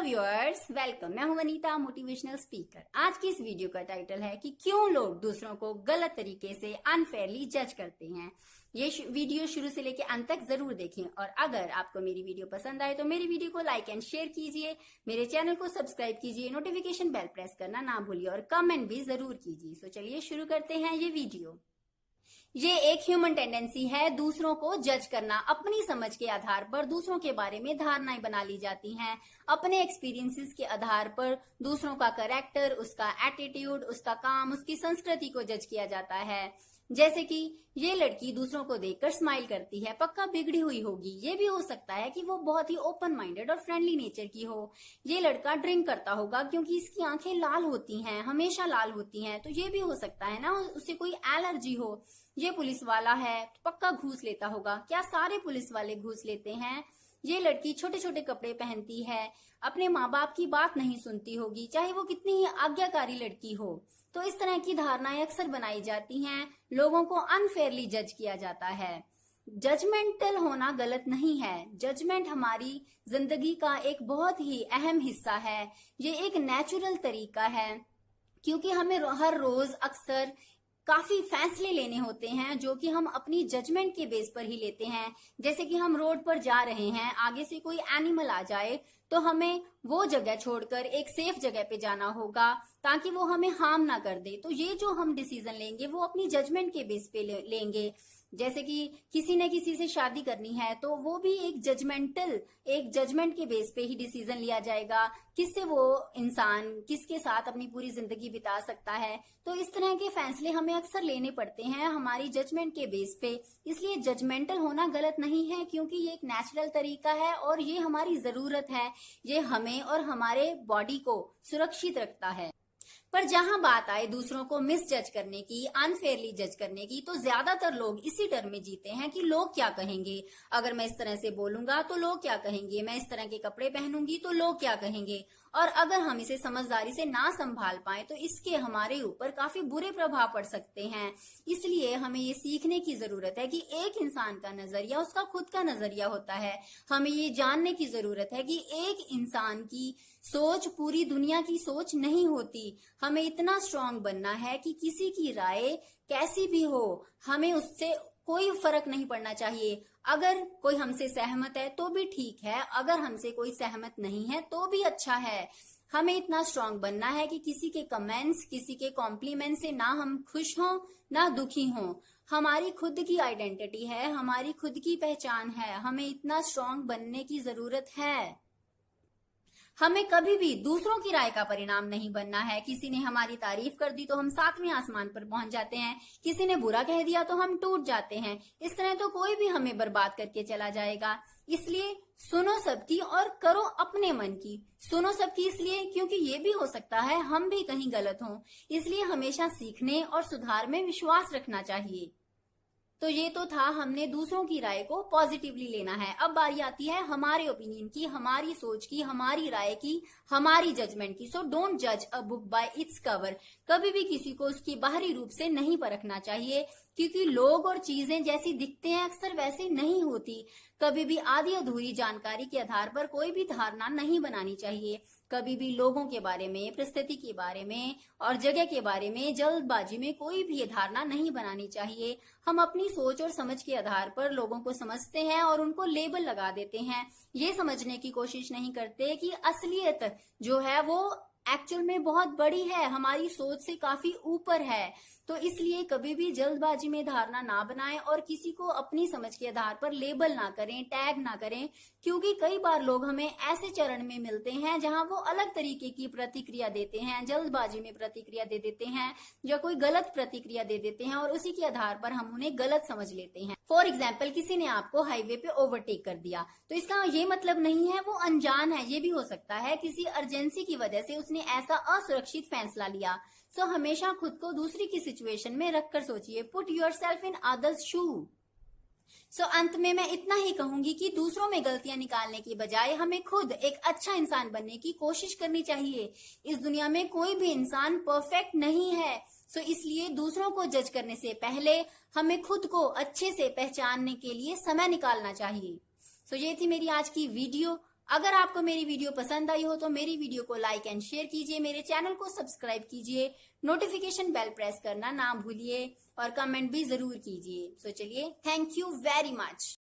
Viewers, welcome. मैं हूं Vanita, motivational speaker. आज की इस वीडियो का टाइटल है कि क्यों लोग दूसरों को गलत तरीके से अनफेयरली जज करते हैं। ये वीडियो शुरू से लेकर अंत तक जरूर देखें और अगर आपको मेरी वीडियो पसंद आए तो मेरी वीडियो को लाइक एंड शेयर कीजिए, मेरे चैनल को सब्सक्राइब कीजिए, नोटिफिकेशन बेल प्रेस करना ना भूलिए और कमेंट भी जरूर कीजिए। तो चलिए शुरू करते हैं ये वीडियो। ये एक ह्यूमन टेंडेंसी है दूसरों को जज करना। अपनी समझ के आधार पर दूसरों के बारे में धारणाएं बना ली जाती हैं। अपने एक्सपीरियंसेस के आधार पर दूसरों का कैरेक्टर, उसका एटीट्यूड, उसका काम, उसकी संस्कृति को जज किया जाता है। जैसे कि ये लड़की दूसरों को देखकर स्माइल करती है, पक्का बिगड़ी हुई होगी। ये भी हो सकता है कि वो बहुत ही ओपन माइंडेड और फ्रेंडली नेचर की हो। ये लड़का ड्रिंक करता होगा क्योंकि इसकी आंखें लाल होती हैं, हमेशा लाल होती हैं, तो ये भी हो सकता है ना उसे कोई एलर्जी हो। ये पुलिस वाला है, पक्का घूस लेता होगा। क्या सारे पुलिस वाले घूस लेते हैं? ये लड़की छोटे छोटे कपड़े पहनती है, अपने माँ बाप की बात नहीं सुनती होगी, चाहे वो कितनी ही आज्ञाकारी लड़की हो। तो इस तरह की धारणाएं अक्सर बनाई जाती हैं, लोगों को अनफेयरली जज किया जाता है। जजमेंटल होना गलत नहीं है। जजमेंट हमारी जिंदगी का एक बहुत ही अहम हिस्सा है। ये एक नेचुरल तरीका है क्योंकि हमें हर रोज अक्सर काफी फैसले लेने होते हैं जो कि हम अपनी जजमेंट के बेस पर ही लेते हैं। जैसे कि हम रोड पर जा रहे हैं, आगे से कोई एनिमल आ जाए तो हमें वो जगह छोड़कर एक सेफ जगह पे जाना होगा ताकि वो हमें हार्म ना कर दे। तो ये जो हम डिसीजन लेंगे वो अपनी जजमेंट के बेस पे लेंगे। जैसे कि किसी ने किसी से शादी करनी है तो वो भी एक जजमेंट के बेस पे ही डिसीजन लिया जाएगा, किससे वो इंसान किसके साथ अपनी पूरी जिंदगी बिता सकता है। तो इस तरह के फैसले हमें अक्सर लेने पड़ते हैं हमारी जजमेंट के बेस पे। इसलिए जजमेंटल होना गलत नहीं है क्योंकि ये एक नेचुरल तरीका है और ये हमारी जरूरत है। ये हमें और हमारे बॉडी को सुरक्षित रखता है। पर जहां बात आए दूसरों को मिस जज करने की, अनफेयरली जज करने की, तो ज्यादातर लोग इसी डर में जीते हैं कि लोग क्या कहेंगे। अगर मैं इस तरह से बोलूंगा तो लोग क्या कहेंगे, मैं इस तरह के कपड़े पहनूंगी तो लोग क्या कहेंगे। और अगर हम इसे समझदारी से ना संभाल पाए तो इसके हमारे ऊपर काफी बुरे प्रभाव पड़ सकते हैं। इसलिए हमें ये सीखने की जरूरत है कि एक इंसान का नजरिया उसका खुद का नजरिया होता है। हमें ये जानने की जरूरत है कि एक इंसान की सोच पूरी दुनिया की सोच नहीं होती। हमें इतना स्ट्रांग बनना है कि किसी की राय कैसी भी हो, हमें उससे कोई फर्क नहीं पड़ना चाहिए। अगर कोई हमसे सहमत है तो भी ठीक है, अगर हमसे कोई सहमत नहीं है तो भी अच्छा है। हमें इतना स्ट्रांग बनना है कि किसी के कमेंट्स, किसी के कॉम्प्लीमेंट से ना हम खुश हों ना दुखी हों। हमारी खुद की आइडेंटिटी है, हमारी खुद की पहचान है, हमें इतना स्ट्रांग बनने की जरूरत है। हमें कभी भी दूसरों की राय का परिणाम नहीं बनना है। किसी ने हमारी तारीफ कर दी तो हम 7वें आसमान पर पहुंच जाते हैं, किसी ने बुरा कह दिया तो हम टूट जाते हैं। इस तरह तो कोई भी हमें बर्बाद करके चला जाएगा। इसलिए सुनो सबकी और करो अपने मन की। सुनो सबकी इसलिए क्योंकि ये भी हो सकता है हम भी कहीं गलत हों। इसलिए हमेशा सीखने और सुधार में विश्वास रखना चाहिए। तो ये तो था, हमने दूसरों की राय को पॉजिटिवली लेना है। अब बारी आती है हमारे ओपिनियन की, हमारी सोच की, हमारी राय की, हमारी जजमेंट की। सो डोंट जज a book by its cover. कभी भी किसी को उसकी बाहरी रूप से नहीं परखना चाहिए क्योंकि लोग और चीजें जैसी दिखते हैं अक्सर वैसी नहीं होती। कभी भी आधी अधूरी जानकारी के आधार पर कोई भी धारणा नहीं बनानी चाहिए। कभी भी लोगों के बारे में, परिस्थिति के बारे में और जगह के बारे में जल्दबाजी में कोई भी धारणा नहीं बनानी चाहिए। हम अपनी सोच और समझ के आधार पर लोगों को समझते हैं और उनको लेबल लगा देते हैं। ये समझने की कोशिश नहीं करते कि असलियत जो है वो एक्चुअल में बहुत बड़ी है, हमारी सोच से काफी ऊपर है। तो इसलिए कभी भी जल्दबाजी में धारणा ना बनाएं और किसी को अपनी समझ के आधार पर लेबल ना करें, टैग ना करें। क्योंकि कई बार लोग हमें ऐसे चरण में मिलते हैं जहां वो अलग तरीके की प्रतिक्रिया देते हैं, जल्दबाजी में प्रतिक्रिया दे देते हैं या कोई गलत प्रतिक्रिया दे देते हैं और उसी के आधार पर हम उन्हें गलत समझ लेते हैं। फॉर एग्जाम्पल, किसी ने आपको हाईवे पे ओवरटेक कर दिया तो इसका ये मतलब नहीं है वो अनजान है। ये भी हो सकता है किसी अर्जेंसी की वजह से उसने ऐसा असुरक्षित फैसला लिया। सो हमेशा खुद को दूसरी की सिचुएशन में रखकर सोचिए। पुट योरसेल्फ इन अदर्स शू। सो अंत में मैं इतना ही कहूंगी कि दूसरों में गलतियां निकालने की बजाय हमें खुद एक अच्छा इंसान बनने की कोशिश करनी चाहिए। इस दुनिया में कोई भी इंसान परफेक्ट नहीं है। सो इसलिए दूसरों को जज करने से पहले हमें खुद को अच्छे से पहचानने के लिए समय निकालना चाहिए। सो ये थी मेरी आज की वीडियो। अगर आपको मेरी वीडियो पसंद आई हो तो मेरी वीडियो को लाइक एंड शेयर कीजिए, मेरे चैनल को सब्सक्राइब कीजिए, नोटिफिकेशन बेल प्रेस करना ना भूलिए और कमेंट भी जरूर कीजिए। सो चलिए, थैंक यू वेरी मच।